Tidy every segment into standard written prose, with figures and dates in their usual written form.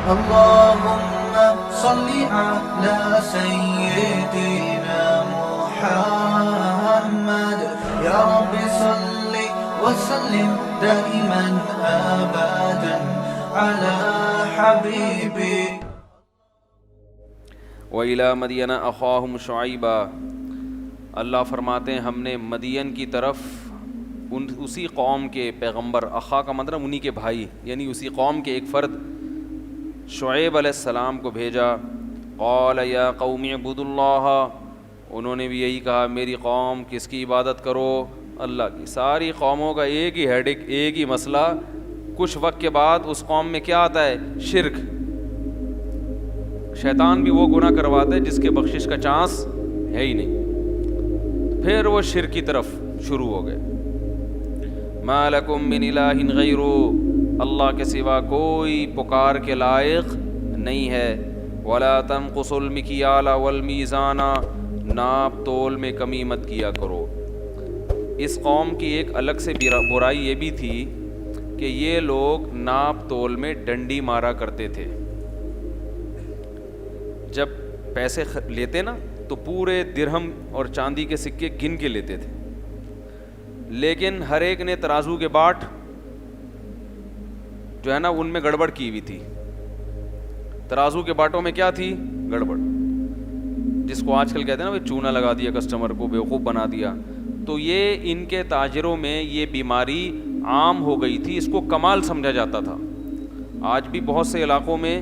اللهم صل على سيدنا محمد يا رب صل وسلم دائما أبدا على حبيبك. وَإِلَى مَدْيَنَ أَخَاهُمْ شُعَيْبًا، اللہ فرماتے ہیں ہم نے مدین کی طرف اسی قوم کے پیغمبر، اخا کا مطلب انہی کے بھائی، یعنی اسی قوم کے ایک فرد شعیب علیہ السلام کو بھیجا. قال یا قوم اعبدوا اللہ، انہوں نے بھی یہی کہا میری قوم کس کی عبادت کرو؟ اللہ کی. ساری قوموں کا ایک ہی ہیڈک، ایک ہی مسئلہ. کچھ وقت کے بعد اس قوم میں کیا آتا ہے؟ شرک. شیطان بھی وہ گناہ کرواتا ہے جس کے بخشش کا چانس ہے ہی نہیں. پھر وہ شرک کی طرف شروع ہو گئے. ما لکم من الہ غیرہ، اللہ کے سوا کوئی پکار کے لائق نہیں ہے. ولا تنقصوا المکیال والمیزان، ناپ تول میں کمی مت کیا کرو. اس قوم کی ایک الگ سے برائی یہ بھی تھی کہ یہ لوگ ناپ تول میں ڈنڈی مارا کرتے تھے. جب پیسے لیتے نا تو پورے درہم اور چاندی کے سکے گن کے لیتے تھے، لیکن ہر ایک نے ترازو کے باٹ جو ہے نا ان میں گڑبڑ کی ہوئی تھی. ترازو کے باٹوں میں کیا تھی؟ گڑبڑ، جس کو آج کل کہتے ہیں نا چونا لگا دیا، کسٹمر کو بیوقوف بنا دیا. تو یہ ان کے تاجروں میں یہ بیماری عام ہو گئی تھی، اس کو کمال سمجھا جاتا تھا. آج بھی بہت سے علاقوں میں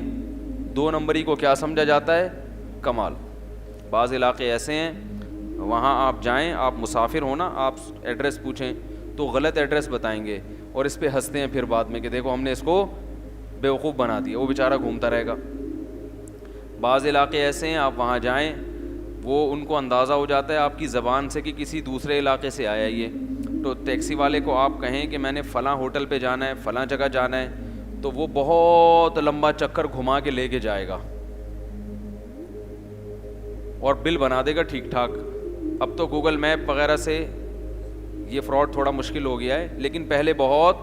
2 نمبری کو کیا سمجھا جاتا ہے؟ کمال. بعض علاقے ایسے ہیں وہاں آپ جائیں، آپ مسافر ہونا، آپ ایڈریس پوچھیں تو غلط ایڈریس بتائیں گے اور اس پہ ہنستے ہیں پھر بعد میں کہ دیکھو ہم نے اس کو بیوقوف بنا دیا، وہ بیچارہ گھومتا رہے گا. بعض علاقے ایسے ہیں آپ وہاں جائیں وہ ان کو اندازہ ہو جاتا ہے آپ کی زبان سے کہ کسی دوسرے علاقے سے آیا یہ. تو ٹیکسی والے کو آپ کہیں کہ میں نے فلاں ہوٹل پہ جانا ہے، فلاں جگہ جانا ہے، تو وہ بہت لمبا چکر گھما کے لے کے جائے گا اور بل بنا دے گا ٹھیک ٹھاک. اب تو گوگل میپ وغیرہ سے یہ فراڈ تھوڑا مشکل ہو گیا ہے، لیکن پہلے بہت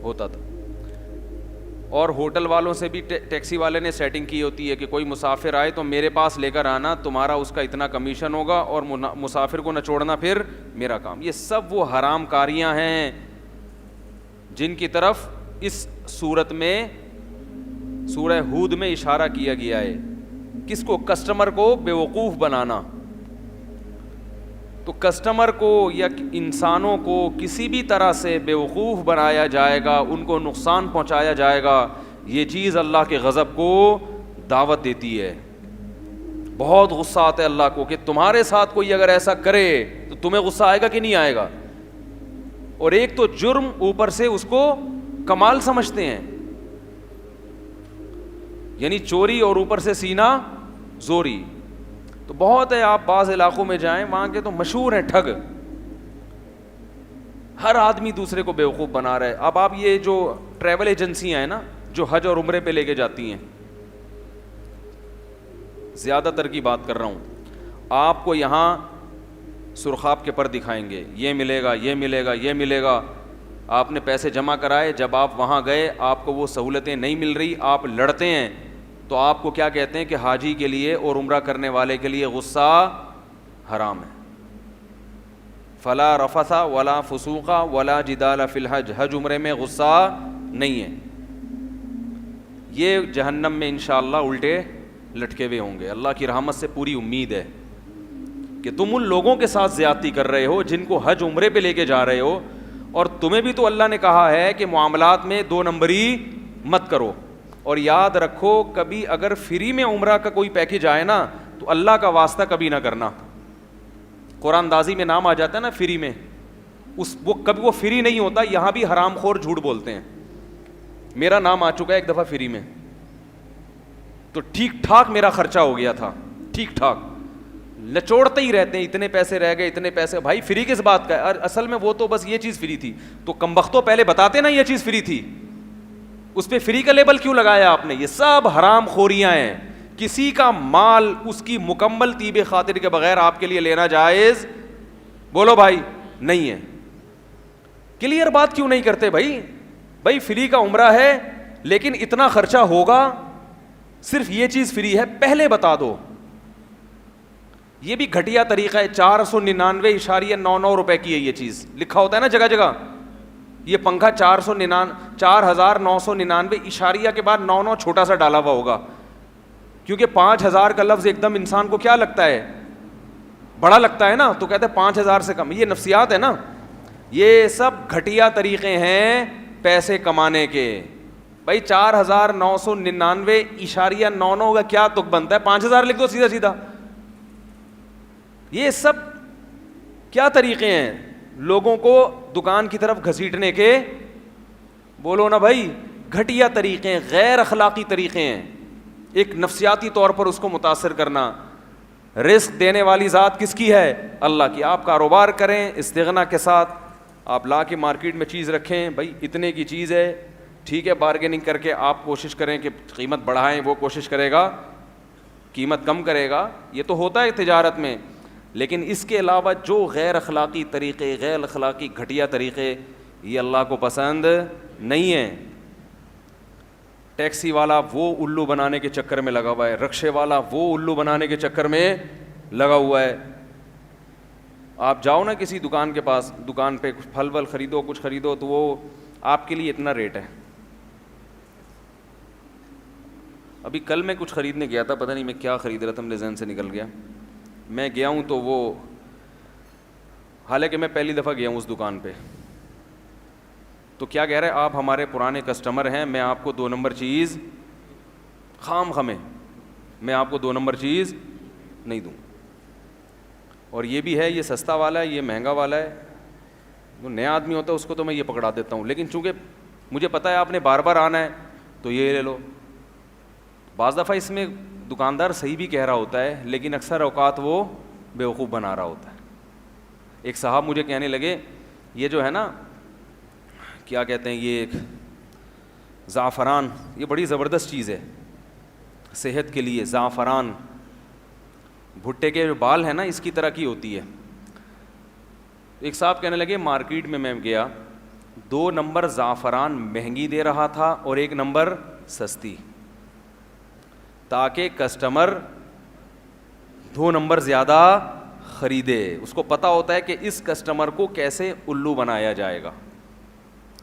ہوتا تھا. اور ہوٹل والوں سے بھی ٹیکسی والے نے سیٹنگ کی ہوتی ہے کہ کوئی مسافر آئے تو میرے پاس لے کر آنا، تمہارا اس کا اتنا کمیشن ہوگا اور مسافر کو نچوڑنا پھر میرا کام. یہ سب وہ حرام کاریاں ہیں جن کی طرف اس صورت میں سورہ ہود میں اشارہ کیا گیا ہے. کس کو؟ کسٹمر کو بیوقوف بنانا. تو کسٹمر کو یا انسانوں کو کسی بھی طرح سے بیوقوف بنایا جائے گا، ان کو نقصان پہنچایا جائے گا، یہ چیز اللہ کے غضب کو دعوت دیتی ہے. بہت غصہ آتا ہے اللہ کو کہ تمہارے ساتھ کوئی اگر ایسا کرے تو تمہیں غصہ آئے گا کہ نہیں آئے گا. اور ایک تو جرم، اوپر سے اس کو کمال سمجھتے ہیں، یعنی چوری اور اوپر سے سینہ زوری. تو بہت ہے، آپ بعض علاقوں میں جائیں وہاں کے تو مشہور ہیں ٹھگ، ہر آدمی دوسرے کو بیوقوف بنا رہا ہے. اب آپ یہ جو ٹریول ایجنسیاں ہیں نا جو حج اور عمرے پہ لے کے جاتی ہیں، زیادہ تر کی بات کر رہا ہوں، آپ کو یہاں سرخاب کے پر دکھائیں گے، یہ ملے گا، یہ ملے گا، یہ ملے گا. آپ نے پیسے جمع کرائے، جب آپ وہاں گئے آپ کو وہ سہولتیں نہیں مل رہی، آپ لڑتے ہیں، تو آپ کو کیا کہتے ہیں کہ حاجی کے لیے اور عمرہ کرنے والے کے لیے غصہ حرام ہے. فلا رفث ولا فسوق ولا جدال فی الحج، حج عمرے میں غصہ نہیں ہے. یہ جہنم میں انشاءاللہ الٹے لٹکے ہوئے ہوں گے. اللہ کی رحمت سے پوری امید ہے کہ تم ان لوگوں کے ساتھ زیادتی کر رہے ہو جن کو حج عمرے پہ لے کے جا رہے ہو، اور تمہیں بھی تو اللہ نے کہا ہے کہ معاملات میں 2 نمبری مت کرو. اور یاد رکھو کبھی اگر فری میں عمرہ کا کوئی پیکج آئے نا تو اللہ کا واسطہ کبھی نہ کرنا. قرآن دازی میں نام آ جاتا ہے نا فری میں، وہ کبھی وہ فری نہیں ہوتا. یہاں بھی حرام خور جھوٹ بولتے ہیں. میرا نام آ چکا ہے ایک دفعہ فری میں، تو ٹھیک ٹھاک میرا خرچہ ہو گیا تھا، ٹھیک ٹھاک. لچوڑتے ہی رہتے ہیں، اتنے پیسے رہ گئے، اتنے پیسے. بھائی فری کس بات کا ہے؟ اصل میں وہ تو بس یہ چیز فری تھی. تو کمبختوں پہلے بتاتے نا یہ چیز فری تھی، اس پہ فری کا لیبل کیوں لگایا آپ نے؟ یہ سب حرام خوریاں ہیں. کسی کا مال اس کی مکمل طیب خاطر کے بغیر آپ کے لیے لینا جائز، بولو بھائی، نہیں ہے. کلیئر بات کیوں نہیں کرتے بھائی؟ بھائی فری کا عمرہ ہے لیکن اتنا خرچہ ہوگا صرف یہ چیز فری ہے، پہلے بتا دو. یہ بھی گھٹیا طریقہ ہے. 499.99 روپے کی ہے یہ چیز, لکھا ہوتا ہے نا جگہ جگہ. یہ پنکھا 4,999 اشاریہ کے بعد 99 چھوٹا سا ڈالا ہوا ہوگا, کیونکہ 5,000 کا لفظ ایک دم انسان کو کیا لگتا ہے, بڑا لگتا ہے نا, تو کہتے ہیں 5,000 سے کم. یہ نفسیات ہے نا, یہ سب گھٹیا طریقے ہیں پیسے کمانے کے. بھائی 4,999.99 کا کیا تک بنتا ہے, 5,000 لکھ دو سیدھا سیدھا. یہ سب کیا طریقے ہیں لوگوں کو دکان کی طرف گھسیٹنے کے؟ بولو نا بھائی, گھٹیا طریقے ہیں, غیر اخلاقی طریقے ہیں. ایک نفسیاتی طور پر اس کو متاثر کرنا. رزق دینے والی ذات کس کی ہے؟ اللہ کی. آپ کاروبار کریں استغنا کے ساتھ, آپ لا کے مارکیٹ میں چیز رکھیں, بھائی اتنے کی چیز ہے, ٹھیک ہے, بارگیننگ کر کے آپ کوشش کریں کہ قیمت بڑھائیں, وہ کوشش کرے گا قیمت کم کرے گا. یہ تو ہوتا ہے تجارت میں. لیکن اس کے علاوہ جو غیر اخلاقی طریقے, غیر اخلاقی گھٹیا طریقے, یہ اللہ کو پسند نہیں ہیں. ٹیکسی والا وہ الو بنانے کے چکر میں لگا ہوا ہے, رکشے والا وہ الو بنانے کے چکر میں لگا ہوا ہے. آپ جاؤ نا کسی دکان کے پاس, دکان پہ کچھ پھل ول خریدو, کچھ خریدو, تو وہ آپ کے لیے اتنا ریٹ ہے. ابھی کل میں کچھ خریدنے گیا تھا, پتہ نہیں میں کیا خرید رہا تھا, میرے ذہن سے نکل گیا. میں گیا ہوں تو وہ, حالانکہ میں پہلی دفعہ گیا ہوں اس دکان پہ, تو کیا کہہ رہے, آپ ہمارے پرانے کسٹمر ہیں, میں آپ کو 2 نمبر چیز خام خمیں, میں آپ کو 2 نمبر چیز نہیں دوں. اور یہ بھی ہے, یہ سستا والا ہے, یہ مہنگا والا ہے. وہ نیا آدمی ہوتا ہے اس کو تو میں یہ پکڑا دیتا ہوں, لیکن چونکہ مجھے پتہ ہے آپ نے بار بار آنا ہے تو یہ لے لو. بعض دفعہ اس میں دکاندار صحیح بھی کہہ رہا ہوتا ہے, لیکن اکثر اوقات وہ بیوقوف بنا رہا ہوتا ہے. ایک صاحب مجھے کہنے لگے, یہ جو ہے نا کیا کہتے ہیں, یہ ایک زعفران, یہ بڑی زبردست چیز ہے صحت کے لیے. زعفران, بھٹے کے جو بال ہیں نا اس کی طرح کی ہوتی ہے. ایک صاحب کہنے لگے, مارکیٹ میں گیا, 2 نمبر زعفران مہنگی دے رہا تھا اور 1 نمبر سستی, تاکہ کسٹمر 2 نمبر زیادہ خریدے. اس کو پتا ہوتا ہے کہ اس کسٹمر کو کیسے الو بنایا جائے گا,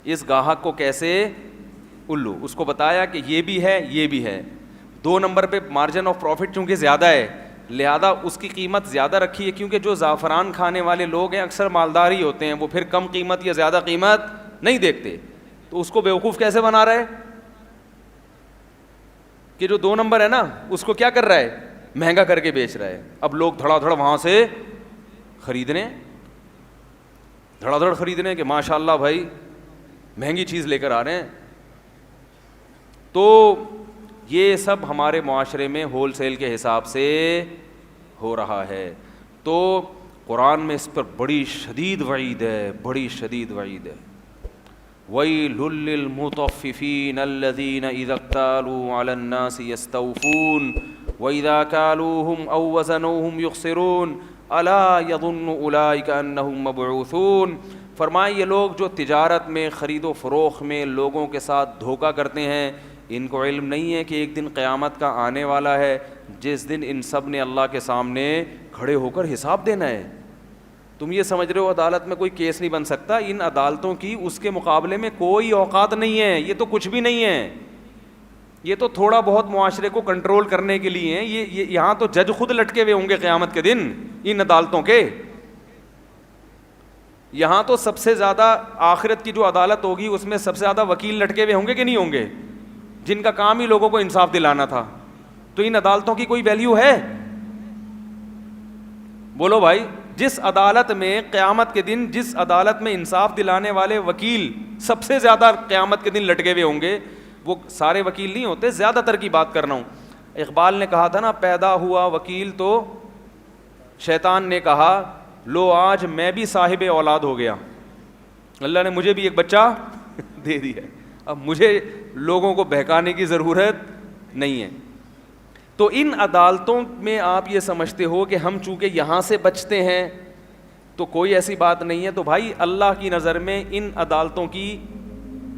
اس گاہک کو کیسے الو. اس کو بتایا کہ یہ بھی ہے یہ بھی ہے. 2 نمبر پہ مارجن آف پروفٹ چونکہ زیادہ ہے, لہذا اس کی قیمت زیادہ رکھی ہے, کیونکہ جو زعفران کھانے والے لوگ ہیں اکثر مالدار ہی ہوتے ہیں, وہ پھر کم قیمت یا زیادہ قیمت نہیں دیکھتے. تو اس کو بیوقوف کیسے بنا رہا ہے کہ جو 2 نمبر ہے نا اس کو کیا کر رہا ہے, مہنگا کر کے بیچ رہا ہے. اب لوگ دھڑا دھڑ وہاں سے خریدنے, دھڑا دھڑ خریدنے کہ ماشاء اللہ بھائی مہنگی چیز لے کر آ رہے ہیں. تو یہ سب ہمارے معاشرے میں ہول سیل کے حساب سے ہو رہا ہے. تو قرآن میں اس پر بڑی شدید وعید ہے, بڑی شدید وعید ہے. وَيْلٌ لِّلْمُطَفِّفِينَ الَّذِينَ إِذَا اكْتَالُوا عَلَى النَّاسِ يَسْتَوْفُونَ وَإِذَا كَالُوهُمْ أَوْ وَزَنُوهُمْ يُخْسِرُونَ أَلَا يَظُنُّ أُولَٰئِكَ أَنَّهُمْ مَبْعُوثُونَ. فرمائے یہ لوگ جو تجارت میں, خرید و فروخت میں لوگوں کے ساتھ دھوکہ کرتے ہیں, ان کو علم نہیں ہے کہ ایک دن قیامت کا آنے والا ہے, جس دن ان سب نے اللہ کے سامنے کھڑے ہو کر حساب دینا ہے. تم یہ سمجھ رہے ہو عدالت میں کوئی کیس نہیں بن سکتا, ان عدالتوں کی اس کے مقابلے میں کوئی اوقات نہیں ہے. یہ تو کچھ بھی نہیں ہے, یہ تو تھوڑا بہت معاشرے کو کنٹرول کرنے کے لیے ہیں. یہ یہاں تو جج خود لٹکے ہوئے ہوں گے قیامت کے دن ان عدالتوں کے. یہاں تو سب سے زیادہ آخرت کی جو عدالت ہوگی اس میں سب سے زیادہ وکیل لٹکے ہوئے ہوں گے کہ نہیں ہوں گے, جن کا کام ہی لوگوں کو انصاف دلانا تھا. تو ان عدالتوں کی کوئی ویلیو ہے؟ بولو بھائی. جس عدالت میں قیامت کے دن, جس عدالت میں انصاف دلانے والے وکیل سب سے زیادہ قیامت کے دن لٹکے ہوئے ہوں گے, وہ سارے وکیل نہیں ہوتے, زیادہ تر کی بات کر رہا ہوں. اقبال نے کہا تھا نا, پیدا ہوا وکیل تو شیطان نے کہا لو آج میں بھی صاحب اولاد ہو گیا, اللہ نے مجھے بھی ایک بچہ دے دیا, اب مجھے لوگوں کو بہکانے کی ضرورت نہیں ہے. تو ان عدالتوں میں آپ یہ سمجھتے ہو کہ ہم چونکہ یہاں سے بچتے ہیں تو کوئی ایسی بات نہیں ہے. تو بھائی اللہ کی نظر میں ان عدالتوں کی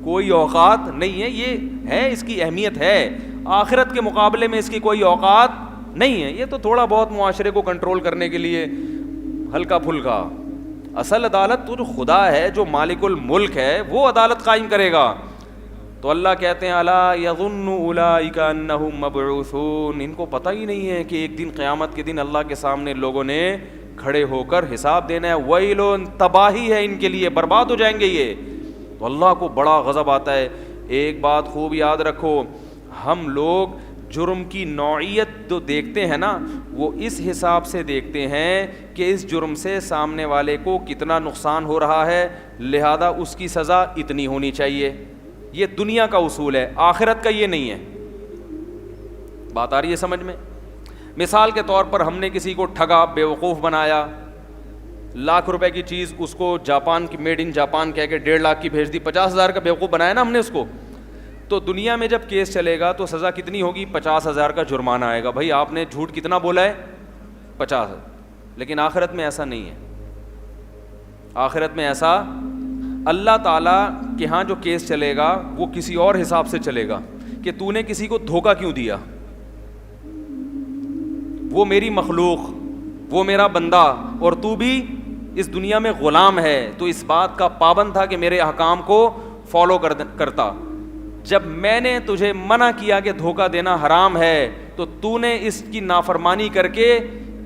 کوئی اوقات نہیں ہے. یہ ہے, اس کی اہمیت ہے, آخرت کے مقابلے میں اس کی کوئی اوقات نہیں ہے. یہ تو تھوڑا بہت معاشرے کو کنٹرول کرنے کے لیے ہلکا پھلکا. اصل عدالت تو جو خدا ہے, جو مالک الملک ہے, وہ عدالت قائم کرے گا. تو اللہ کہتے ہیں الا یظن اولئک انہم مبعوثون, ان کو پتہ ہی نہیں ہے کہ ایک دن قیامت کے دن اللہ کے سامنے لوگوں نے کھڑے ہو کر حساب دینا ہے. ویل, تباہی ہے ان کے لیے, برباد ہو جائیں گے یہ. تو اللہ کو بڑا غضب آتا ہے. ایک بات خوب یاد رکھو, ہم لوگ جرم کی نوعیت جو دیکھتے ہیں نا, وہ اس حساب سے دیکھتے ہیں کہ اس جرم سے سامنے والے کو کتنا نقصان ہو رہا ہے, لہذا اس کی سزا اتنی ہونی چاہیے. یہ دنیا کا اصول ہے, آخرت کا یہ نہیں ہے. بات آ رہی ہے سمجھ میں؟ مثال کے طور پر ہم نے کسی کو ٹھگا, بیوقوف بنایا, لاکھ روپے کی چیز اس کو جاپان کی, میڈ ان جاپان کہہ کے 1.5 لاکھ کی بھیج دی, 50,000 کا بیوقوف بنایا نا ہم نے اس کو. تو دنیا میں جب کیس چلے گا تو سزا کتنی ہوگی؟ 50,000 کا جرمانہ آئے گا. بھائی آپ نے جھوٹ کتنا بولا ہے؟ 50. لیکن آخرت میں ایسا نہیں ہے. آخرت میں ایسا, اللہ تعالیٰ کے ہاں جو کیس چلے گا وہ کسی اور حساب سے چلے گا کہ تو نے کسی کو دھوکہ کیوں دیا. وہ میری مخلوق, وہ میرا بندہ, اور تو بھی اس دنیا میں غلام ہے, تو اس بات کا پابند تھا کہ میرے احکام کو فالو کرتا. جب میں نے تجھے منع کیا کہ دھوکہ دینا حرام ہے, تو نے اس کی نافرمانی کر کے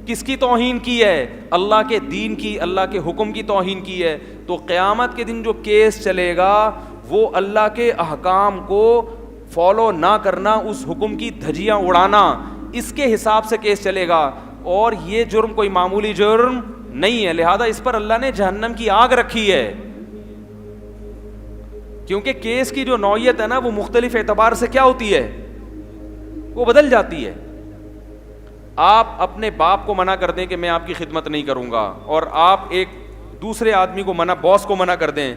کس کی توہین کی ہے؟ اللہ کے دین کی, اللہ کے حکم کی توہین کی ہے. تو قیامت کے دن جو کیس چلے گا وہ اللہ کے احکام کو فالو نہ کرنا, اس حکم کی دھجیاں اڑانا, اس کے حساب سے کیس چلے گا. اور یہ جرم کوئی معمولی جرم نہیں ہے, لہذا اس پر اللہ نے جہنم کی آگ رکھی ہے. کیونکہ کیس کی جو نوعیت ہے نا وہ مختلف اعتبار سے کیا ہوتی ہے, وہ بدل جاتی ہے. آپ اپنے باپ کو منع کر دیں کہ میں آپ کی خدمت نہیں کروں گا, اور آپ ایک دوسرے آدمی کو منع, باس کو منع کر دیں,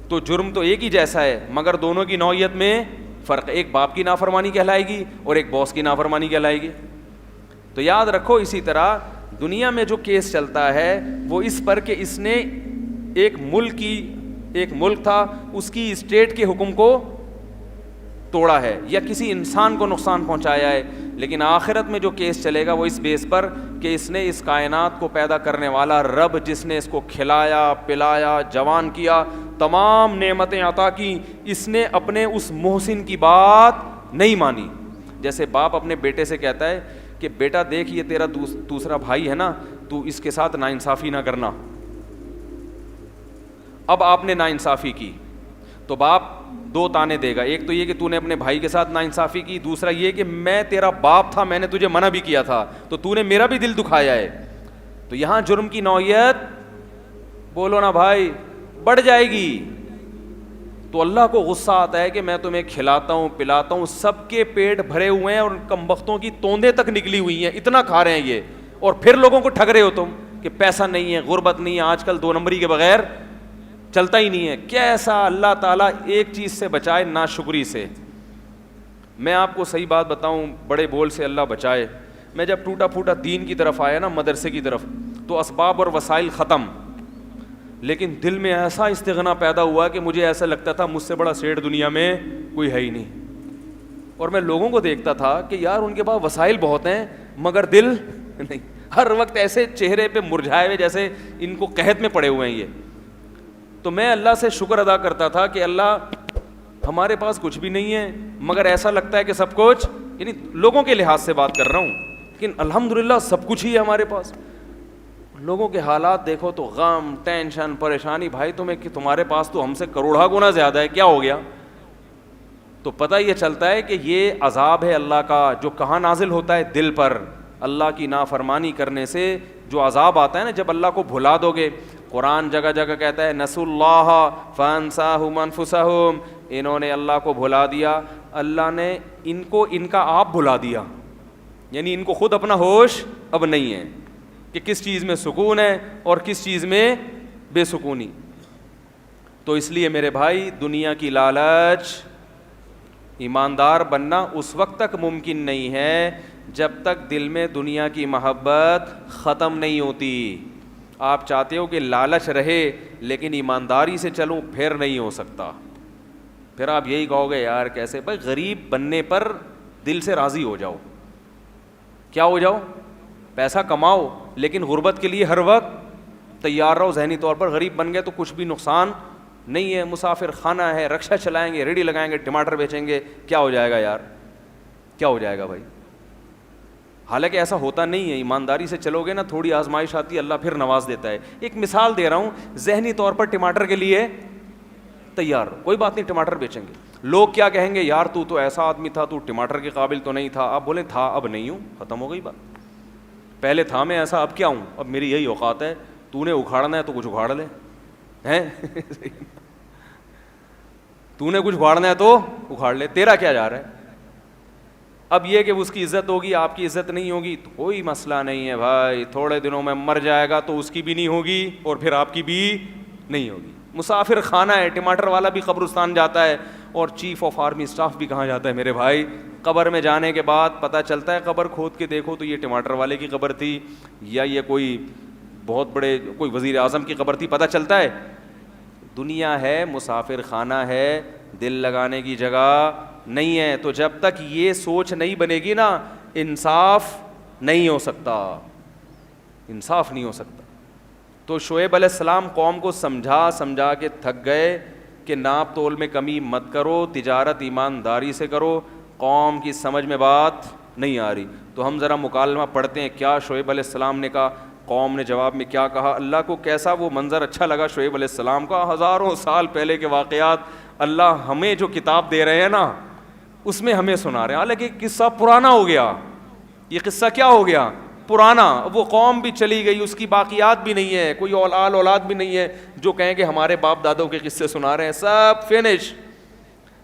تو جرم تو ایک ہی جیسا ہے, مگر دونوں کی نوعیت میں فرق. ایک باپ کی نافرمانی کہلائے گی اور ایک باس کی نافرمانی کہلائے گی. تو یاد رکھو, اسی طرح دنیا میں جو کیس چلتا ہے وہ اس پر کہ اس نے ایک ملک تھا, اس کی اسٹیٹ کے حکم کو توڑا ہے یا کسی انسان کو نقصان پہنچایا ہے. لیکن آخرت میں جو کیس چلے گا وہ اس بیس پر کہ اس نے اس کائنات کو پیدا کرنے والا رب, جس نے اس کو کھلایا پلایا جوان کیا, تمام نعمتیں عطا کی, اس نے اپنے اس محسن کی بات نہیں مانی. جیسے باپ اپنے بیٹے سے کہتا ہے کہ بیٹا دیکھ, یہ تیرا دوسرا بھائی ہے نا, تو اس کے ساتھ ناانصافی نہ کرنا. اب آپ نے ناانصافی کی تو باپ 2 تانے دے گا. ایک تو یہ کہ تو نے اپنے بھائی کے ساتھ ناانصافی کی, دوسرا یہ کہ میں تیرا باپ تھا, میں نے تجھے منع بھی کیا تھا, تو نے میرا بھی دل دکھایا ہے. تو یہاں جرم کی نوعیت, بولو نا بھائی, بڑھ جائے گی. تو اللہ کو غصہ آتا ہے کہ میں تمہیں کھلاتا ہوں پلاتا ہوں, سب کے پیٹ بھرے ہوئے ہیں اور کمبختوں کی توندیں تک نکلی ہوئی ہیں, اتنا کھا رہے ہیں یہ, اور پھر لوگوں کو ٹھگ رہے ہو تم کہ پیسہ نہیں ہے, غربت نہیں ہے, آج کل 2 نمبری کے بغیر چلتا ہی نہیں ہے. کیسا اللہ تعالیٰ ایک چیز سے بچائے, ناشکری سے. میں آپ کو صحیح بات بتاؤں, بڑے بول سے اللہ بچائے. میں جب ٹوٹا پھوٹا دین کی طرف آیا نا, مدرسے کی طرف, تو اسباب اور وسائل ختم, لیکن دل میں ایسا استغنا پیدا ہوا کہ مجھے ایسا لگتا تھا مجھ سے بڑا سیٹھ دنیا میں کوئی ہے ہی نہیں. اور میں لوگوں کو دیکھتا تھا کہ یار ان کے پاس وسائل بہت ہیں مگر دل نہیں, ہر وقت ایسے چہرے پہ مرجھائے ہوئے جیسے ان کو قحط میں پڑے ہوئے ہیں یہ. تو میں اللہ سے شکر ادا کرتا تھا کہ اللہ ہمارے پاس کچھ بھی نہیں ہے مگر ایسا لگتا ہے کہ سب کچھ, یعنی لوگوں کے لحاظ سے بات کر رہا ہوں, لیکن الحمدللہ سب کچھ ہی ہے ہمارے پاس. لوگوں کے حالات دیکھو تو غم, ٹینشن, پریشانی. بھائی تمہارے پاس تو ہم سے کروڑا گنا زیادہ ہے, کیا ہو گیا؟ تو پتہ یہ چلتا ہے کہ یہ عذاب ہے اللہ کا, جو کہاں نازل ہوتا ہے؟ دل پر. اللہ کی نافرمانی کرنے سے جو عذاب آتا ہے نا, جب اللہ کو بھلا دو گے. قرآن جگہ جگہ کہتا ہے نسوا اللہ فانساہم انفسہم, انہوں نے اللہ کو بھلا دیا, اللہ نے ان کو ان کا آپ بھلا دیا. یعنی ان کو خود اپنا ہوش اب نہیں ہے کہ کس چیز میں سکون ہے اور کس چیز میں بے سکونی. تو اس لیے میرے بھائی, دنیا کی لالچ, ایماندار بننا اس وقت تک ممکن نہیں ہے جب تک دل میں دنیا کی محبت ختم نہیں ہوتی. آپ چاہتے ہو کہ لالچ رہے لیکن ایمانداری سے چلوں, پھر نہیں ہو سکتا. پھر آپ یہی کہو گے یار کیسے. بھائی غریب بننے پر دل سے راضی ہو جاؤ. کیا ہو جاؤ؟ پیسہ کماؤ لیکن غربت کے لیے ہر وقت تیار رہو ذہنی طور پر. غریب بن گئے تو کچھ بھی نقصان نہیں ہے. مسافر خانہ ہے, رکشہ چلائیں گے, ریڑھی لگائیں گے, ٹماٹر بیچیں گے, کیا ہو جائے گا یار؟ کیا ہو جائے گا بھائی؟ حالانکہ ایسا ہوتا نہیں ہے. ایمانداری سے چلو گے نا, تھوڑی آزمائش آتی ہے, اللہ پھر نواز دیتا ہے. ایک مثال دے رہا ہوں, ذہنی طور پر ٹماٹر کے لیے تیار رہو, کوئی بات نہیں ٹماٹر بیچیں گے. لوگ کیا کہیں گے؟ یار تو ایسا آدمی تھا, تو ٹماٹر کے قابل تو نہیں تھا. آپ بولیں تھا, اب نہیں ہوں, ختم ہو گئی بات. پہلے تھا میں ایسا, اب کیا ہوں, اب میری یہی اوقات ہے. تو نے اکھاڑنا ہے تو کچھ اکھاڑ لے ہیں تو نے کچھ اکھاڑنا ہے تو اکھاڑ لے, تیرا کیا جا رہا ہے. اب یہ کہ اس کی عزت ہوگی, آپ کی عزت نہیں ہوگی, تو کوئی مسئلہ نہیں ہے بھائی. تھوڑے دنوں میں مر جائے گا تو اس کی بھی نہیں ہوگی اور پھر آپ کی بھی نہیں ہوگی. مسافر خانہ ہے, ٹماٹر والا بھی قبرستان جاتا ہے اور چیف آف آرمی اسٹاف بھی کہاں جاتا ہے میرے بھائی. قبر میں جانے کے بعد پتہ چلتا ہے, قبر کھود کے دیکھو تو یہ ٹماٹر والے کی قبر تھی, یا یہ کوئی بہت بڑے کوئی وزیر اعظم کی قبر تھی, پتہ چلتا ہے. دنیا ہے, مسافر خانہ ہے, دل لگانے کی جگہ نہیں ہے. تو جب تک یہ سوچ نہیں بنے گی نا, انصاف نہیں ہو سکتا, انصاف نہیں ہو سکتا. تو شعیب علیہ السلام قوم کو سمجھا کے تھک گئے کہ ناپ تول میں کمی مت کرو, تجارت ایمانداری سے کرو. قوم کی سمجھ میں بات نہیں آ رہی. تو ہم ذرا مکالمہ پڑھتے ہیں, کیا شعیب علیہ السلام نے کہا, قوم نے جواب میں کیا کہا. اللہ کو کیسا وہ منظر اچھا لگا شعیب علیہ السلام کا. ہزاروں سال پہلے کے واقعات اللہ ہمیں جو کتاب دے رہے ہیں نا, اس میں ہمیں سنا رہے ہیں. حالانکہ قصہ پرانا ہو گیا, یہ قصہ کیا ہو گیا؟ پرانا. وہ قوم بھی چلی گئی, اس کی باقیات بھی نہیں ہے, کوئی اولاد بھی نہیں ہے جو کہیں کہ ہمارے باپ دادوں کے قصے سنا رہے ہیں, سب فنش.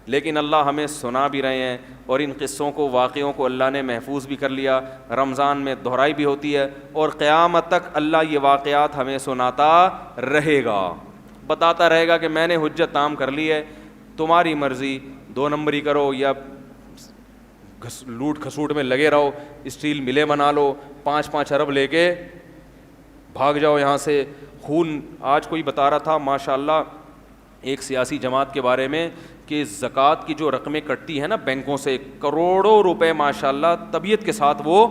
لیکن اللہ ہمیں سنا بھی رہے ہیں, اور ان قصوں کو, واقعوں کو اللہ نے محفوظ بھی کر لیا. رمضان میں دہرائی بھی ہوتی ہے, اور قیامت تک اللہ یہ واقعات ہمیں سناتا رہے گا, بتاتا رہے گا کہ میں نے حجت تام کر لی ہے, تمہاری مرضی, 2 نمبری کرو یا لوٹ کھسوٹ میں لگے رہو, اسٹیل ملیں بنا لو, 5-5 ارب لے کے بھاگ جاؤ یہاں سے. خون, آج کوئی بتا رہا تھا ماشاء اللہ ایک سیاسی جماعت کے بارے میں کہ زکوٰۃ کی جو رقمیں کٹتی ہیں نا بینکوں سے, کروڑوں روپے ماشاء اللہ طبیعت کے ساتھ وہ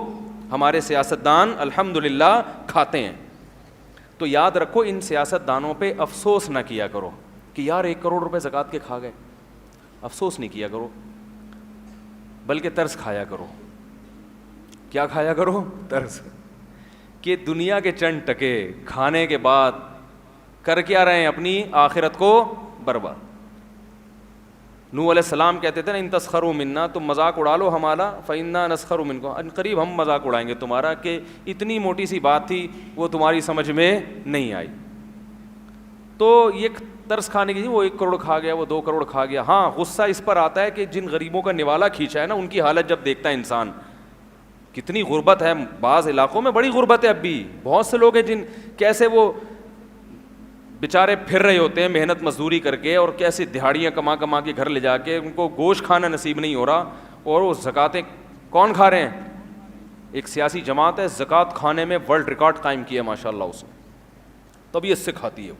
ہمارے سیاستدان الحمدللہ کھاتے ہیں. تو یاد رکھو, ان سیاستدانوں پہ افسوس نہ کیا کرو کہ یار 1 کروڑ روپے زکوٰۃ کے کھا گئے. افسوس نہیں کیا کرو, بلکہ ترس کھایا کرو. کیا کھایا کرو؟ ترس. کہ دنیا کے چند ٹکے کھانے کے بعد کر کیا رہے ہیں؟ اپنی آخرت کو برباد. نوح علیہ السلام کہتے تھے نا, ان تسخروا منا, تم مذاق اڑا لو ہمارا, فإنا نسخر منکم, ان قریب ہم مذاق اڑائیں گے تمہارا. کہ اتنی موٹی سی بات تھی, وہ تمہاری سمجھ میں نہیں آئی. تو یہ ترس کھانے کی, وہ 1 کروڑ کھا گیا, وہ 2 کروڑ کھا گیا. ہاں غصہ اس پر آتا ہے کہ جن غریبوں کا نوالا کھینچا ہے نا, ان کی حالت جب دیکھتا ہے انسان, کتنی غربت ہے. بعض علاقوں میں بڑی غربت ہے اب بھی. بہت سے لوگ ہیں جن کیسے وہ بیچارے پھر رہے ہوتے ہیں محنت مزدوری کر کے, اور کیسے دہاڑیاں کما کے گھر لے جا کے, ان کو گوشت کھانا نصیب نہیں ہو رہا, اور وہ زکاتیں کون کھا رہے ہیں؟ ایک سیاسی جماعت ہے, زکوٰۃ کھانے میں ورلڈ ریکارڈ قائم کیا ماشاء اللہ اس نے, طبیعت سے کھاتی ہے.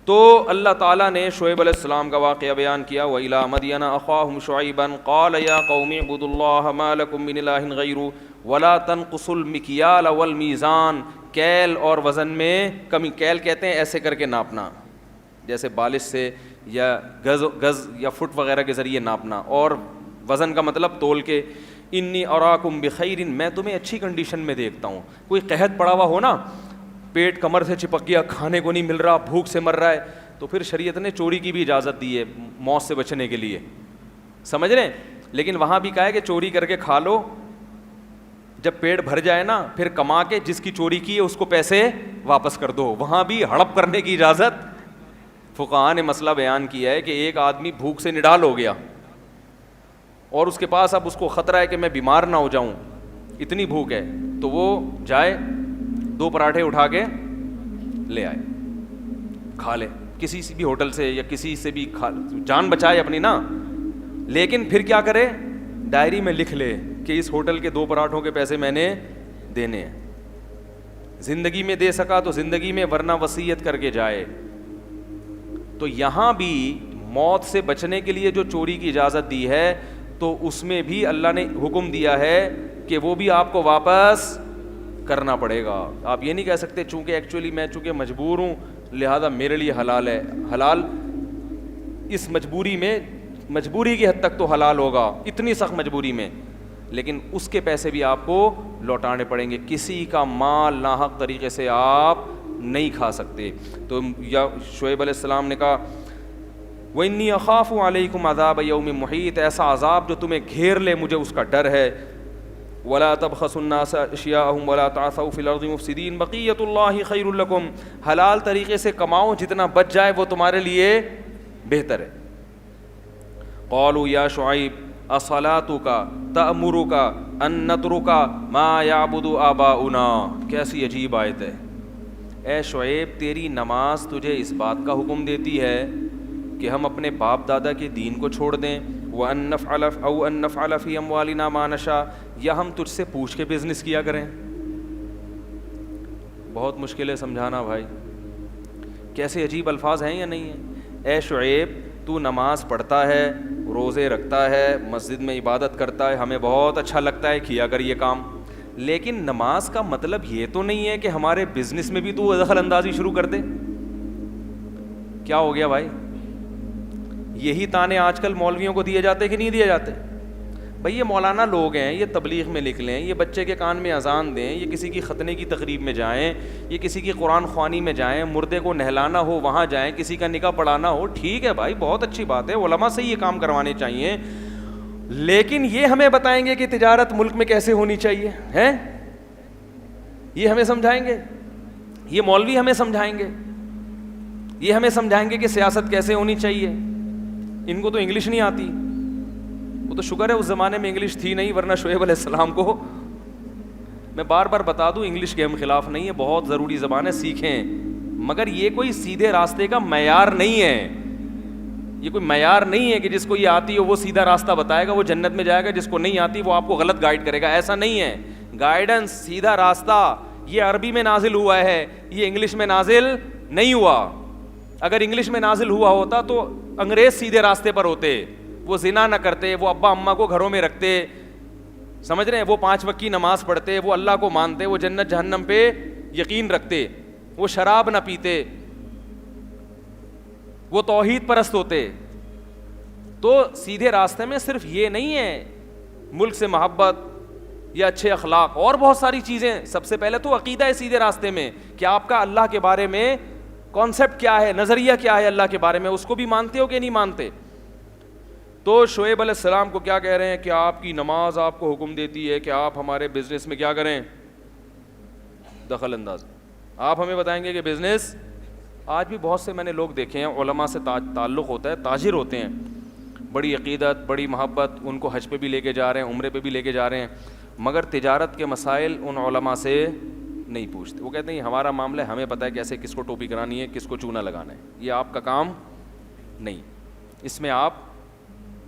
تو اللہ تعالیٰ نے شعیب علیہ السلام کا واقعہ بیان کیا. وَإِلَىٰ مَدْيَنَ أَخَاهُمْ شُعَيْبًا قَالَ يَا قَوْمِ اعْبُدُوا اللَّهَ مَا لَكُم مِّنْ إِلَٰهٍ غَيْرُهُ وَلَا تَنْقُصُوا الْمِكْيَالَ وَالْمِيزَانَ. کیل اور وزن میں کمی. کیل کہتے ہیں ایسے کر کے ناپنا, جیسے بالش سے یا گز یا فٹ وغیرہ کے ذریعے ناپنا, اور وزن کا مطلب تول کے. انی اراکم بخیر, میں تمہیں اچھی کنڈیشن میں دیکھتا ہوں. کوئی قحط پڑا ہوا ہو نا, پیٹ کمر سے چپک گیا, کھانے کو نہیں مل رہا, بھوک سے مر رہا ہے, تو پھر شریعت نے چوری کی بھی اجازت دی ہے موت سے بچنے کے لیے, سمجھ رہے ہیں. لیکن وہاں بھی کہا ہے کہ چوری کر کے کھا لو, جب پیٹ بھر جائے نا پھر کما کے جس کی چوری کی ہے اس کو پیسے واپس کر دو. وہاں بھی ہڑپ کرنے کی اجازت. فقہاء نے مسئلہ بیان کیا ہے کہ ایک آدمی بھوک سے نڈال ہو گیا, اور اس کے پاس اب اس کو خطرہ ہے کہ میں بیمار نہ ہو جاؤں, اتنی بھوک ہے, تو وہ جائے 2 پراٹھے اٹھا کے لے آئے, کھا لے کسی سے بھی ہوٹل سے یا کسی سے بھی, جان بچائے اپنی نا. لیکن پھر کیا کرے, ڈائری میں لکھ لے کہ اس ہوٹل کے 2 پراٹھوں کے پیسے میں نے دینے ہیں. زندگی میں دے سکا تو زندگی میں, ورنہ وصیت کر کے جائے. تو یہاں بھی موت سے بچنے کے لیے جو چوری کی اجازت دی ہے تو اس میں بھی اللہ نے حکم دیا ہے کہ وہ بھی آپ کو واپس کرنا پڑے گا. آپ یہ نہیں کہہ سکتے چونکہ ایکچولی میں چونکہ مجبور ہوں لہذا میرے لیے حلال ہے. حلال اس مجبوری میں، مجبوری کی حد تک تو حلال ہوگا، اتنی سخت مجبوری میں، لیکن اس کے پیسے بھی آپ کو لوٹانے پڑیں گے. کسی کا مال ناحق طریقے سے آپ نہیں کھا سکتے. تو یا شعیب علیہ السلام نے کہا وَإِنِّي أَخَافُ عَلَيْكُمْ عَذَابَ يَوْمٍ مُحِيطٍ، ایسا عذاب جو تمہیں گھیر لے مجھے اس کا ڈر ہے. وَلَا تَبْخَسُوا النَّاسَ أَشْيَاءَهُمْ وَلَا تَعْثَوْا فِي الْأَرْضِ مُفْسِدِينَ بَقِيَّةُ اللَّهِ خَيْرٌ لَكُمْ، حلال طریقے سے کماؤ، جتنا بچ جائے وہ تمہارے لیے بہتر ہے. قالوا یا شعیب اصلاتک تأمرک ان نترک ما یعبد آباؤنا، کیسی عجیب آیت ہے. اے شعیب تیری نماز تجھے اس بات کا حکم دیتی ہے کہ ہم اپنے باپ دادا کے دین کو چھوڑ دیں، وَأَن نَفْعَلَ فِي أَمْوَالِنَا مَا نَشَاءُ، یا ہم تجھ سے پوچھ کے بزنس کیا کریں. بہت مشکل ہے سمجھانا بھائی، کیسے عجیب الفاظ ہیں یا نہیں ہیں. اے شعیب تو نماز پڑھتا ہے، روزے رکھتا ہے، مسجد میں عبادت کرتا ہے، ہمیں بہت اچھا لگتا ہے، کیا کر یہ کام، لیکن نماز کا مطلب یہ تو نہیں ہے کہ ہمارے بزنس میں بھی تو دخل اندازی شروع کر دے. کیا ہو گیا بھائی؟ یہی تانے آج کل مولویوں کو دیے جاتے کہ نہیں دیے جاتے؟ بھائی یہ مولانا لوگ ہیں، یہ تبلیغ میں نکلیں، یہ بچے کے کان میں اذان دیں، یہ کسی کی ختنے کی تقریب میں جائیں، یہ کسی کی قرآن خوانی میں جائیں، مردے کو نہلانا ہو وہاں جائیں، کسی کا نکاح پڑھانا ہو، ٹھیک ہے بھائی بہت اچھی بات ہے، علماء سے یہ کام کروانے چاہیے، لیکن یہ ہمیں بتائیں گے کہ تجارت ملک میں کیسے ہونی چاہیے ہیں؟ یہ ہمیں سمجھائیں گے؟ یہ مولوی ہمیں سمجھائیں گے؟ یہ ہمیں سمجھائیں گے کہ سیاست کیسے ہونی چاہیے؟ ان کو تو انگلش نہیں آتی. وہ تو شکر ہے اس زمانے میں انگلش تھی نہیں، ورنہ شعیب علیہ السلام کو میں بار بار بتا دوں انگلش کے ہم خلاف نہیں ہے، بہت ضروری زبان ہے، سیکھیں، مگر یہ کوئی سیدھے راستے کا معیار نہیں ہے. یہ کوئی معیار نہیں ہے کہ جس کو یہ آتی ہو وہ سیدھا راستہ بتائے گا، وہ جنت میں جائے گا، جس کو نہیں آتی وہ آپ کو غلط گائیڈ کرے گا. ایسا نہیں ہے. گائیڈنس سیدھا راستہ یہ عربی میں نازل ہوا ہے، یہ انگلش میں نازل نہیں ہوا. اگر انگلش میں نازل ہوا ہوتا تو انگریز سیدھے راستے پر ہوتے، وہ زنا نہ کرتے، وہ ابا اماں کو گھروں میں رکھتے، سمجھ رہے ہیں، وہ 5 وقت کی نماز پڑھتے، وہ اللہ کو مانتے، وہ جنت جہنم پہ یقین رکھتے، وہ شراب نہ پیتے، وہ توحید پرست ہوتے. تو سیدھے راستے میں صرف یہ نہیں ہے ملک سے محبت یا اچھے اخلاق، اور بہت ساری چیزیں. سب سے پہلے تو عقیدہ ہے سیدھے راستے میں کہ آپ کا اللہ کے بارے میں کانسیپٹ کیا ہے، نظریہ کیا ہے اللہ کے بارے میں، اس کو بھی مانتے ہو کہ نہیں مانتے. تو شعیب علیہ السلام کو کیا کہہ رہے ہیں کہ آپ کی نماز آپ کو حکم دیتی ہے کہ آپ ہمارے بزنس میں کیا کریں، دخل انداز. آپ ہمیں بتائیں گے کہ بزنس، آج بھی بہت سے میں نے لوگ دیکھے ہیں علماء سے تعلق ہوتا ہے، تاجر ہوتے ہیں، بڑی عقیدت بڑی محبت، ان کو حج پہ بھی لے کے جا رہے ہیں، عمرے پہ بھی لے کے جا رہے ہیں، مگر تجارت کے مسائل ان علماء سے نہیں پوچھتے. وہ کہتے ہیں ہمارا معاملہ ہے، ہمیں پتہ ہے کیسے کس کو ٹوپی کرانی ہے، کس کو چونا لگانا ہے، یہ آپ کا کام نہیں، اس میں آپ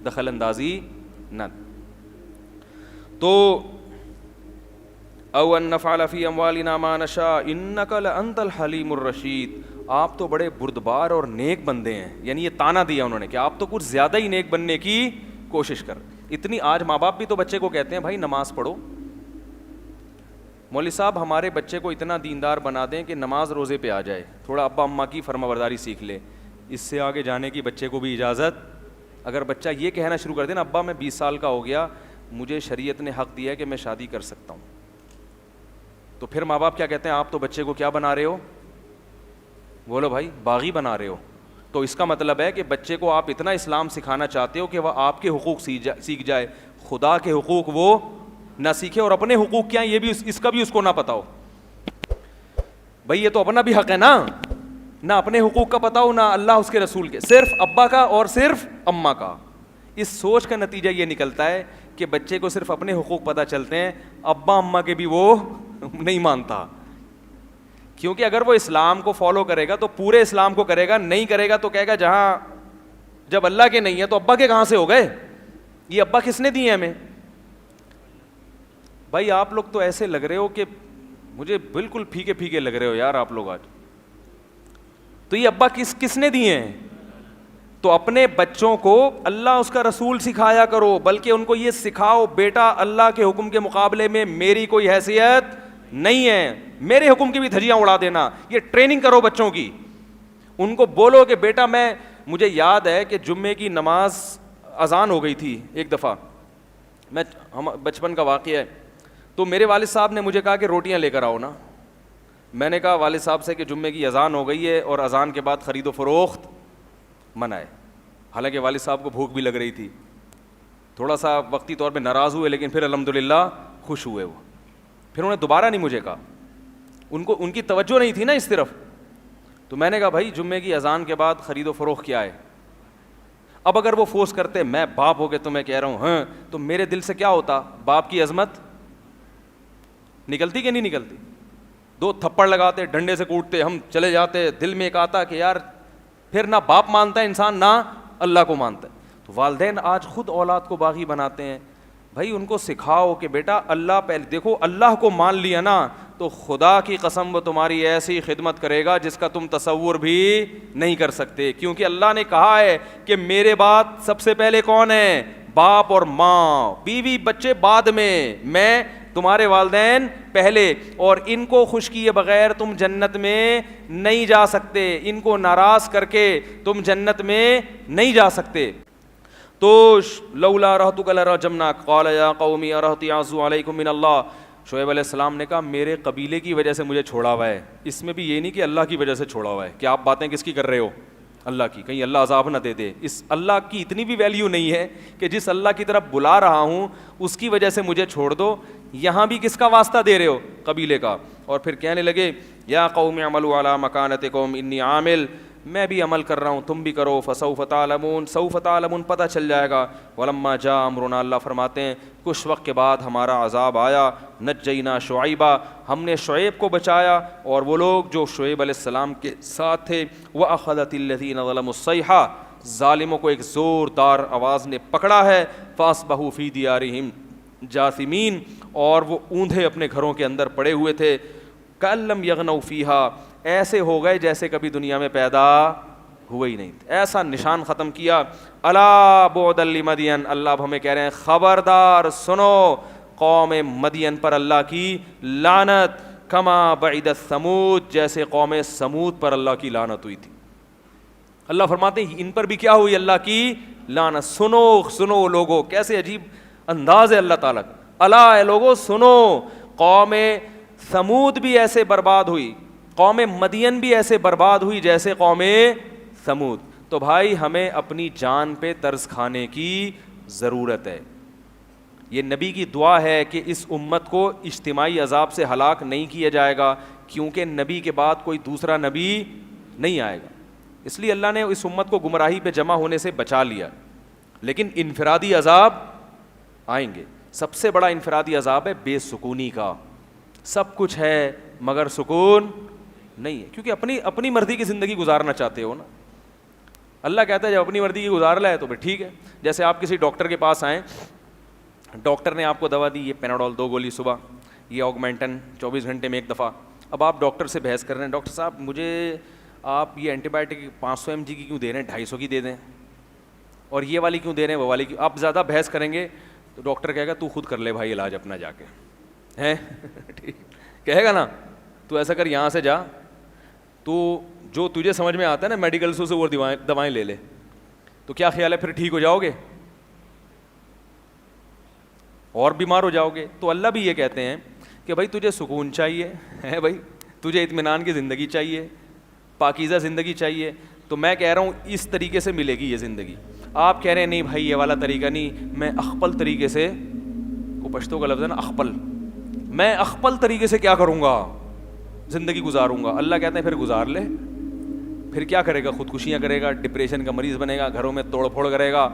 دخل اندازی نہ. تو او ان نفعل فی اموالنا ما نشاء انک لانت الحلیم الرشید، آپ تو بڑے بردبار اور نیک بندے ہیں. یعنی یہ تانا دیا انہوں نے کہ آپ تو کچھ زیادہ ہی نیک بننے کی کوشش کر. اتنی آج ماں باپ بھی تو بچے کو کہتے ہیں بھائی نماز پڑھو. مولوی صاحب ہمارے بچے کو اتنا دیندار بنا دیں کہ نماز روزے پہ آ جائے، تھوڑا ابا اماں کی فرما برداری سیکھ لے، اس سے آگے جانے کی بچے کو بھی اجازت. اگر بچہ یہ کہنا شروع کر دے نا ابا میں 20 سال کا ہو گیا، مجھے شریعت نے حق دیا ہے کہ میں شادی کر سکتا ہوں، تو پھر ماں باپ کیا کہتے ہیں آپ تو بچے کو کیا بنا رہے ہو، بولو بھائی باغی بنا رہے ہو. تو اس کا مطلب ہے کہ بچے کو آپ اتنا اسلام سکھانا چاہتے ہو کہ وہ آپ کے حقوق سیکھ جائے، خدا کے حقوق وہ نہ سیکھے، اور اپنے حقوق کیا ہیں یہ بھی اس کا بھی اس کو نہ پتا ہو. بھائی یہ تو اپنا بھی حق ہے نا، نہ اپنے حقوق کا پتا ہو نہ اللہ اس کے رسول کے، صرف ابا کا اور صرف اماں کا. اس سوچ کا نتیجہ یہ نکلتا ہے کہ بچے کو صرف اپنے حقوق پتہ چلتے ہیں، ابا اماں کے بھی وہ نہیں مانتا. کیونکہ اگر وہ اسلام کو فالو کرے گا تو پورے اسلام کو کرے گا، نہیں کرے گا تو کہے گا جہاں جب اللہ کے نہیں ہے تو ابا کے کہاں سے ہو گئے، یہ ابا کس نے دیے ہمیں. بھائی آپ لوگ تو ایسے لگ رہے ہو کہ مجھے بالکل پھیکے پھیکے لگ رہے ہو یار آپ لوگ آج. تو یہ ابا کس نے دیے ہیں، تو اپنے بچوں کو اللہ اس کا رسول سکھایا کرو, بلکہ ان کو یہ سکھاؤ بیٹا اللہ کے حکم کے مقابلے میں میری کوئی حیثیت نہیں ہے, میرے حکم کی بھی دھجیاں اڑا دینا. یہ ٹریننگ کرو بچوں کی. ان کو بولو کہ بیٹا مجھے یاد ہے کہ جمعے کی نماز اذان ہو گئی تھی ایک دفعہ, بچپن کا واقعہ ہے. تو میرے والد صاحب نے مجھے کہا کہ روٹیاں لے کر آؤ نا. میں نے کہا والد صاحب سے کہ جمعے کی اذان ہو گئی ہے اور اذان کے بعد خرید و فروخت منع ہے. حالانکہ والد صاحب کو بھوک بھی لگ رہی تھی, تھوڑا سا وقتی طور پہ ناراض ہوئے, لیکن پھر الحمدللہ خوش ہوئے. وہ پھر انہوں نے دوبارہ نہیں مجھے کہا, ان کی توجہ نہیں تھی نا اس طرف. تو میں نے کہا بھائی جمعے کی اذان کے بعد خرید و فروخت کیا ہے. اب اگر وہ فورس کرتے, میں باپ ہو کے تو میں کہہ رہا ہوں ہاں, تو میرے دل سے کیا ہوتا, باپ کی عظمت نکلتی کہ نہیں نکلتی؟ 2 تھپڑ لگاتے, ڈنڈے سے کوٹتے, ہم چلے جاتے. دل میں ایک آتا کہ یار پھر نہ باپ مانتا ہے انسان, نہ اللہ کو مانتا ہے. تو والدین آج خود اولاد کو باغی بناتے ہیں. بھائی ان کو سکھاؤ کہ بیٹا اللہ پہلے دیکھو, اللہ کو مان لیا نا تو خدا کی قسم وہ تمہاری ایسی خدمت کرے گا جس کا تم تصور بھی نہیں کر سکتے. کیونکہ اللہ نے کہا ہے کہ میرے بعد سب سے پہلے کون ہے, باپ اور ماں, بیوی بچے بعد میں تمہارے والدین پہلے. اور ان کو خوش کیے بغیر تم جنت میں نہیں جا سکتے, ان کو ناراض کر کے تم جنت میں نہیں جا سکتے. تو لولا رحتک لرجمناک قال یا قوم ارہطی اعز علیکم من اللہ. شعیب علیہ السلام نے کہا میرے قبیلے کی وجہ سے مجھے چھوڑا ہوا ہے. اس میں بھی یہ نہیں کہ اللہ کی وجہ سے چھوڑا ہوا ہے, کہ آپ باتیں کس کی کر رہے ہو, اللہ کی, کہیں اللہ عذاب نہ دے دے. اس اللہ کی اتنی بھی ویلیو نہیں ہے کہ جس اللہ کی طرف بلا رہا ہوں اس کی وجہ سے مجھے چھوڑ دو. یہاں بھی کس کا واسطہ دے رہے ہو, قبیلے کا. اور پھر کہنے لگے یا قوم اعملوا علی مکانتکم انی عامل, میں بھی عمل کر رہا ہوں تم بھی کرو. فسوف تعلمون, سوف تعلمون, پتہ چل جائے گا. ولما جاء امرنا, اللہ فرماتے ہیں کچھ وقت کے بعد ہمارا عذاب آیا. نجینا شعیبا, ہم نے شعیب کو بچایا اور وہ لوگ جو شعیب علیہ السلام کے ساتھ تھے. واخذت الذین ظلموا الصیحہ, ظالموں کو ایک زوردار آواز نے پکڑا ہے. فاصبحوا فی دیارہم جاثمین, اور وہ اوندھے اپنے گھروں کے اندر پڑے ہوئے تھے. کأن لم یغنوا فیہا, ایسے ہو گئے جیسے کبھی دنیا میں پیدا ہوئے ہی نہیں تھے. ایسا نشان ختم کیا. الا بعدا لمدین, اللہ اب ہمیں کہہ رہے ہیں خبردار سنو قوم مدین پر اللہ کی لعنت. کما بعدت ثمود, جیسے قوم سمود پر اللہ کی لعنت ہوئی تھی. اللہ فرماتے ہیں ان پر بھی کیا ہوئی, اللہ کی لعنت. سنو لوگو, کیسے عجیب انداز ہے اللہ تعالیٰ کا. الا اے لوگو سنو, قوم سمود بھی ایسے برباد ہوئی, قوم مدین بھی ایسے برباد ہوئی جیسے قوم سمود. تو بھائی ہمیں اپنی جان پہ ترس کھانے کی ضرورت ہے. یہ نبی کی دعا ہے کہ اس امت کو اجتماعی عذاب سے ہلاک نہیں کیا جائے گا, کیونکہ نبی کے بعد کوئی دوسرا نبی نہیں آئے گا. اس لیے اللہ نے اس امت کو گمراہی پہ جمع ہونے سے بچا لیا. لیکن انفرادی عذاب آئیں گے. سب سے بڑا انفرادی عذاب ہے بے سکونی کا. سب کچھ ہے مگر سکون نہیں ہے, کیونکہ اپنی مرضی کی زندگی گزارنا چاہتے ہو نا. اللہ کہتا ہے جب اپنی مرضی کی گزار لائے تو پھر ٹھیک ہے. جیسے آپ کسی ڈاکٹر کے پاس آئیں, ڈاکٹر نے آپ کو دوا دی, یہ پیناڈول 2 گولی صبح, یہ آگمنٹن 24 گھنٹے میں 1 دفعہ. اب آپ ڈاکٹر سے بحث کر رہے ہیں, ڈاکٹر صاحب مجھے آپ یہ اینٹی بایوٹک 500 mg کی کیوں دے رہے ہیں, 250 کی دے دیں, اور یہ والی کیوں دے رہے ہیں, وہ والی کیوں. آپ زیادہ بحث کریں گے تو ڈاکٹر کہے گا تو خود کر لے بھائی علاج اپنا جا کے, ہیں ٹھیک کہے گا نا, تو ایسا کر یہاں سے جا, تو جو تجھے سمجھ میں آتا ہے نا میڈیکل سے وہ دوائیں لے لے. تو کیا خیال ہے پھر ٹھیک ہو جاؤ گے اور بیمار ہو جاؤ گے. تو اللہ بھی یہ کہتے ہیں کہ بھائی تجھے سکون چاہیے ہے, بھائی تجھے اطمینان کی زندگی چاہیے, پاکیزہ زندگی چاہیے, تو میں کہہ رہا ہوں اس طریقے سے ملے گی یہ زندگی. آپ کہہ رہے ہیں نہیں بھائی یہ والا طریقہ نہیں, میں اخپل طریقے سے, وہ پشتو کا لفظ ہے نا اخپل, میں اخپل طریقے سے کیا کروں گا, زندگی گزاروں گا. اللہ کہتے ہیں پھر گزار لے. پھر کیا کرے گا, خودکشیاں کرے گا, ڈپریشن کا مریض بنے گا, گھروں میں توڑ پھوڑ کرے گا.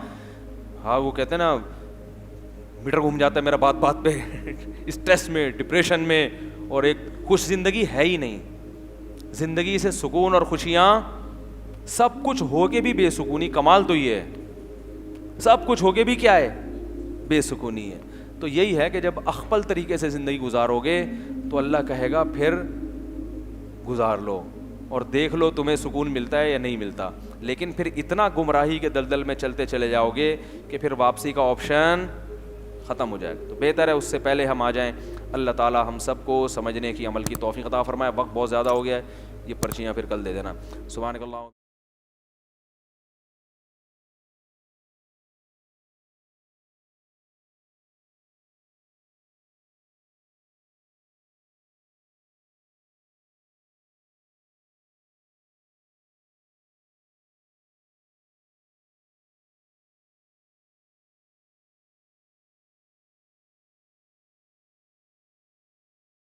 ہاں وہ کہتے ہیں نا میٹر گھوم جاتا ہے میرا بات بات پہ, اسٹریس میں, ڈپریشن میں, اور ایک خوش زندگی ہے ہی نہیں. زندگی سے سکون اور خوشیاں, سب کچھ ہو کے بھی بے سکونی. کمال تو یہ ہے سب کچھ ہو کے بھی کیا ہے, بے سکونی ہے. تو یہی ہے کہ جب اخپل طریقے سے زندگی گزارو گے تو اللہ کہے گا پھر گزار لو. اور دیکھ لو تمہیں سکون ملتا ہے یا نہیں ملتا. لیکن پھر اتنا گمراہی کے دلدل میں چلتے چلے جاؤ گے کہ پھر واپسی کا آپشن ختم ہو جائے گا. تو بہتر ہے اس سے پہلے ہم آ جائیں. اللہ تعالیٰ ہم سب کو سمجھنے کی عمل کی توفیق عطا فرمائے. وقت بہت زیادہ ہو گیا ہے, یہ پرچیاں پھر کل دے دینا. سبحانک اللہ.